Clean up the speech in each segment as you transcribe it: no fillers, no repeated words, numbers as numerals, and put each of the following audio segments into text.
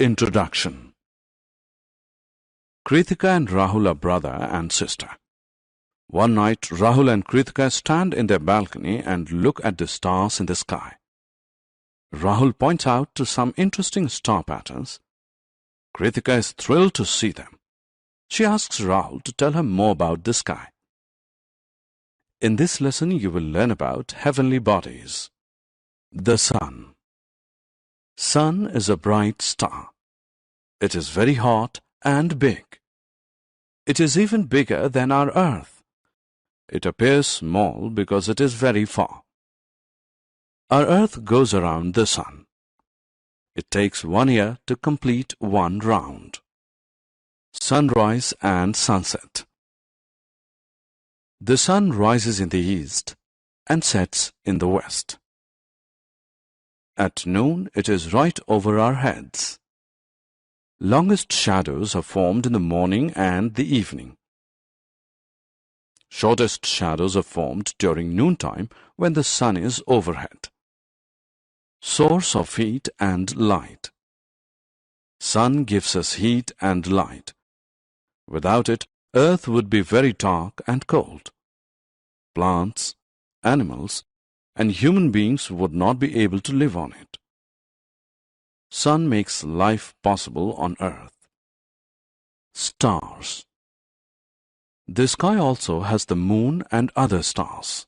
Introduction. Kritika and Rahul are brother and sister. One night, Rahul and Kritika stand in their balcony and look at the stars in the sky. Rahul points out to some interesting star patterns. Kritika is thrilled to see them. She asks Rahul to tell her more about the sky. In this lesson, you will learn about heavenly bodies. The Sun. Sun is a bright star. It is very hot and big. It is even bigger than our Earth. It appears small because it is very far. Our Earth goes around the Sun. It takes 1 year to complete one round. Sunrise and sunset. The sun rises in the east and sets in the west. At noon, it is right over our heads. Longest shadows are formed in the morning and the evening. Shortest shadows are formed during noontime when the sun is overhead. Source of heat and light. Sun gives us heat and light. Without it, Earth would be very dark and cold. Plants, animals, and human beings would not be able to live on it. Sun makes life possible on Earth. Stars. The sky also has the moon and other stars.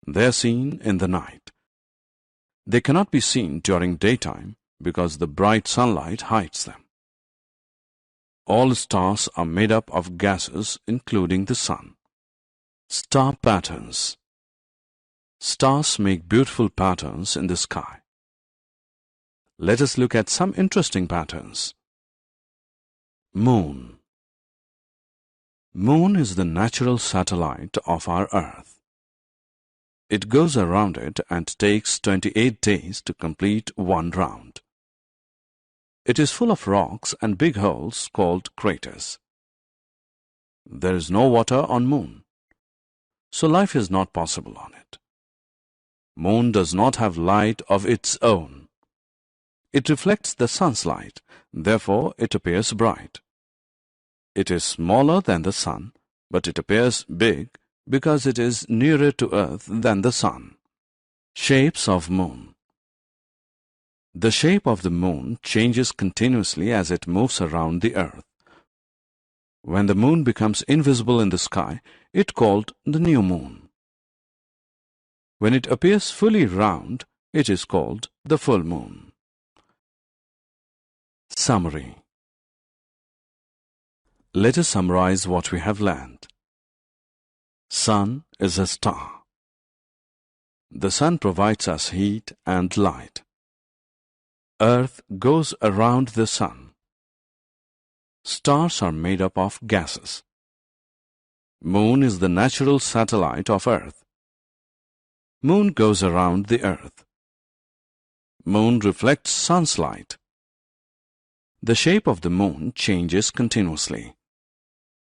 They are seen in the night. They cannot be seen during daytime because the bright sunlight hides them. All stars are made up of gases, including the sun. Star patterns. Stars make beautiful patterns in the sky. Let us look at some interesting patterns. Moon. Moon is the natural satellite of our Earth. It goes around it and takes 28 days to complete one round. It is full of rocks and big holes called craters. There is no water on Moon, so life is not possible on it. Moon does not have light of its own. It reflects the sun's light, therefore it appears bright. It is smaller than the sun, but it appears big because it is nearer to Earth than the sun. Shapes of Moon. The shape of the moon changes continuously as it moves around the Earth. When the moon becomes invisible in the sky, it is called the new moon. When it appears fully round, it is called the full moon. Summary. Let us summarize what we have learned. Sun is a star. The sun provides us heat and light. Earth goes around the sun. Stars are made up of gases. Moon is the natural satellite of Earth. Moon goes around the Earth. Moon reflects sun's light. The shape of the moon changes continuously.